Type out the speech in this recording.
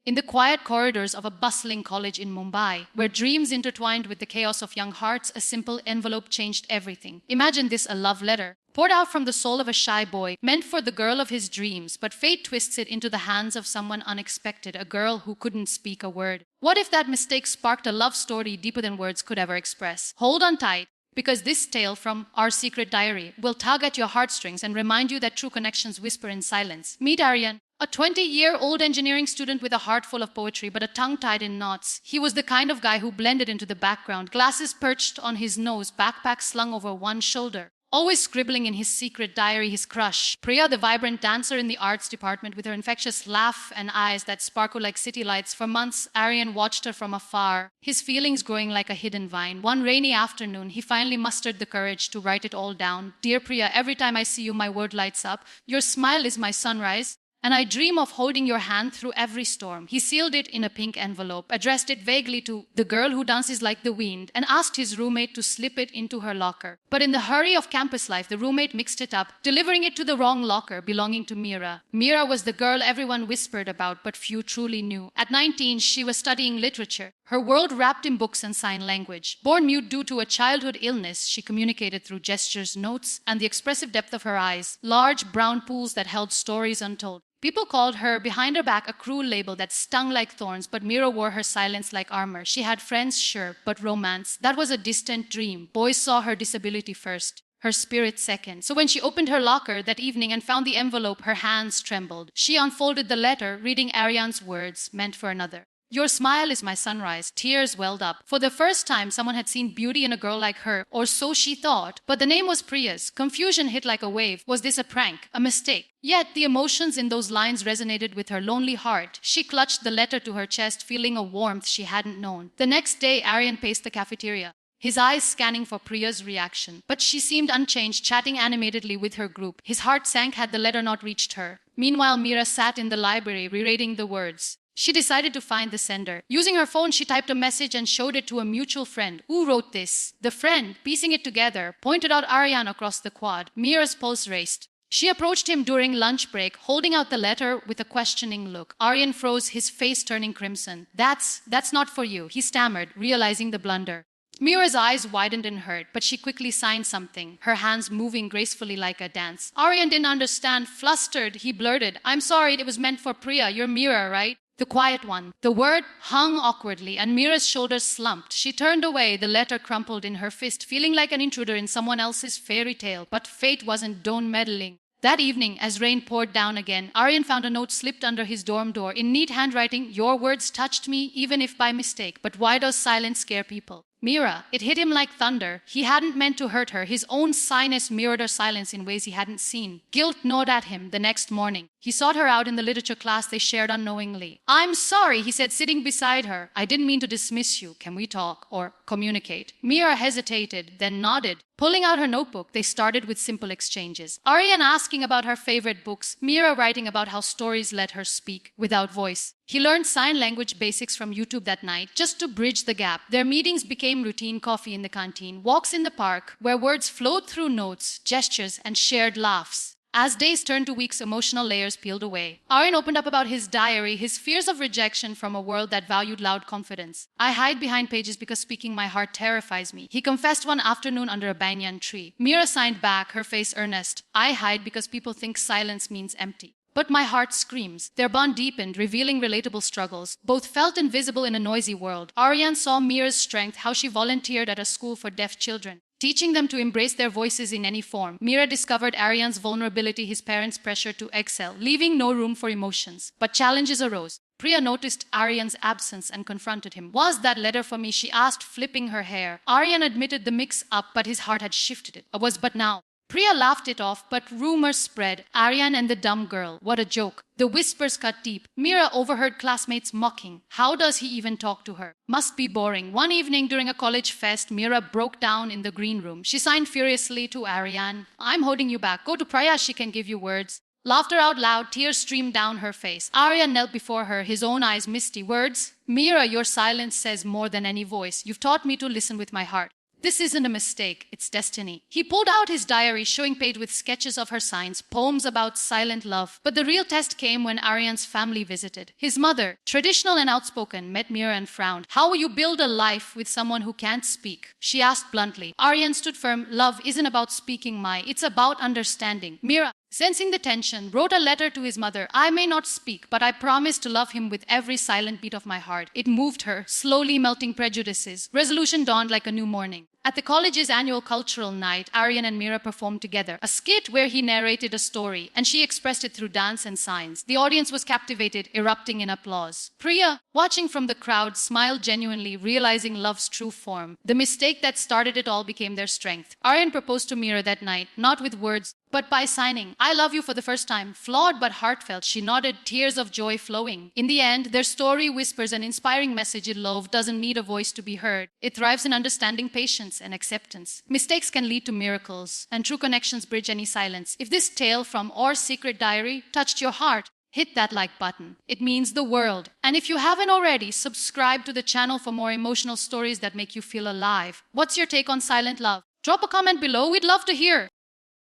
in the quiet corridors of a bustling college in Mumbai, where dreams intertwined with the chaos of young hearts, a simple envelope changed everything. Imagine this, a love letter, poured out from the soul of a shy boy, meant for the girl of his dreams, but fate twists it into the hands of someone unexpected, a girl who couldn't speak a word. What if that mistake sparked a love story deeper than words could ever express? Hold on tight, because this tale from Our Secret Diary will tug at your heartstrings and remind you that true connections whisper in silence. Meet Aryan, a 20-year-old engineering student with a heart full of poetry but a tongue tied in knots. He was the kind of guy who blended into the background, glasses perched on his nose, backpack slung over one shoulder. Always scribbling in his secret diary his crush, Priya, the vibrant dancer in the arts department with her infectious laugh and eyes that sparkle like city lights. For months, Aryan watched her from afar, his feelings growing like a hidden vine. One rainy afternoon, he finally mustered the courage to write it all down. Dear Priya, every time I see you, my world lights up. Your smile is my sunrise, and I dream of holding your hand through every storm. He sealed it in a pink envelope, addressed it vaguely to the girl who dances like the wind, and asked his roommate to slip it into her locker. But in the hurry of campus life, the roommate mixed it up, delivering it to the wrong locker belonging to Meera. Meera was the girl everyone whispered about, but few truly knew. At 19, she was studying literature, her world wrapped in books and sign language. Born mute due to a childhood illness, she communicated through gestures, notes, and the expressive depth of her eyes, large brown pools that held stories untold. People called her, behind her back, a cruel label that stung like thorns, but Meera wore her silence like armor. She had friends, sure, but romance, that was a distant dream. Boys saw her disability first, her spirit second. So when she opened her locker that evening and found the envelope, her hands trembled. She unfolded the letter, reading Aryan's words, meant for another. Your smile is my sunrise. Tears welled up. For the first time, someone had seen beauty in a girl like her, or so she thought. But the name was Priya's. Confusion hit like a wave. Was this a prank? A mistake? Yet the emotions in those lines resonated with her lonely heart. She clutched the letter to her chest, feeling a warmth she hadn't known. The next day, Aryan paced the cafeteria, his eyes scanning for Priya's reaction. But she seemed unchanged, chatting animatedly with her group. His heart sank had the letter not reached her. Meanwhile, Meera sat in the library, rereading the words. She decided to find the sender. Using her phone, she typed a message and showed it to a mutual friend. Who wrote this? The friend, piecing it together, pointed out Aryan across the quad. Meera's pulse raced. She approached him during lunch break, holding out the letter with a questioning look. Aryan froze, his face turning crimson. That's not for you, he stammered, realizing the blunder. Meera's eyes widened in hurt, but she quickly signed something, her hands moving gracefully like a dance. Aryan didn't understand. Flustered, he blurted, I'm sorry, it was meant for Priya. You're Meera, right? The quiet one. The word hung awkwardly, and Meera's shoulders slumped. She turned away, the letter crumpled in her fist, feeling like an intruder in someone else's fairy tale. But fate wasn't done meddling. That evening, as rain poured down again, Aryan found a note slipped under his dorm door. In neat handwriting, your words touched me, even if by mistake. But why does silence scare people? Meera. It hit him like thunder. He hadn't meant to hurt her. His own shyness mirrored her silence in ways he hadn't seen. Guilt gnawed at him the next morning. He sought her out in the literature class they shared unknowingly. I'm sorry, he said, sitting beside her. I didn't mean to dismiss you. Can we talk or communicate? Meera hesitated, then nodded. Pulling out her notebook, they started with simple exchanges. Aryan asking about her favorite books, Meera writing about how stories let her speak without voice. He learned sign language basics from YouTube that night, just to bridge the gap. Their meetings became routine: coffee in the canteen, walks in the park, where words flowed through notes, gestures, and shared laughs. As days turned to weeks, emotional layers peeled away. Aryan opened up about his diary, his fears of rejection from a world that valued loud confidence. I hide behind pages because speaking my heart terrifies me, he confessed one afternoon under a banyan tree. Meera signed back, her face earnest. I hide because people think silence means empty. But my heart screams. Their bond deepened, revealing relatable struggles, both felt and visible in a noisy world. Aryan saw Meera's strength, how she volunteered at a school for deaf children, teaching them to embrace their voices in any form. Meera discovered Aryan's vulnerability, his parents' pressure to excel, leaving no room for emotions. But challenges arose. Priya noticed Aryan's absence and confronted him. Was that letter for me? She asked, flipping her hair. Aryan admitted the mix-up, but his heart had shifted it. But now? Priya laughed it off, but rumors spread. Aryan and the dumb girl. What a joke. The whispers cut deep. Meera overheard classmates mocking. How does he even talk to her? Must be boring. One evening during a college fest, Meera broke down in the green room. She signed furiously to Aryan. I'm holding you back. Go to Priya, she can give you words. Laughter out loud, tears streamed down her face. Aryan knelt before her, his own eyes misty. Words? Meera, your silence says more than any voice. You've taught me to listen with my heart. This isn't a mistake, it's destiny. He pulled out his diary, showing page with sketches of her signs, poems about silent love. But the real test came when Aryan's family visited. His mother, traditional and outspoken, met Meera and frowned. How will you build a life with someone who can't speak? She asked bluntly. Aryan stood firm. Love isn't about speaking, it's about understanding. Meera, sensing the tension, wrote a letter to his mother. I may not speak, but I promise to love him with every silent beat of my heart. It moved her, slowly melting prejudices. Resolution dawned like a new morning. At the college's annual cultural night, Aryan and Meera performed together, a skit where he narrated a story, and she expressed it through dance and signs. The audience was captivated, erupting in applause. Priya, watching from the crowd, smiled genuinely, realizing love's true form. The mistake that started it all became their strength. Aryan proposed to Meera that night, not with words, but by signing, I love you for the first time. Flawed but heartfelt, she nodded, tears of joy flowing. In the end, their story whispers an inspiring message that love doesn't need a voice to be heard. It thrives in understanding, patience, and acceptance. Mistakes can lead to miracles, and true connections bridge any silence. If this tale from Our Secret Diary touched your heart, hit that like button. It means the world. And if you haven't already, subscribe to the channel for more emotional stories that make you feel alive. What's your take on silent love? Drop a comment below, we'd love to hear.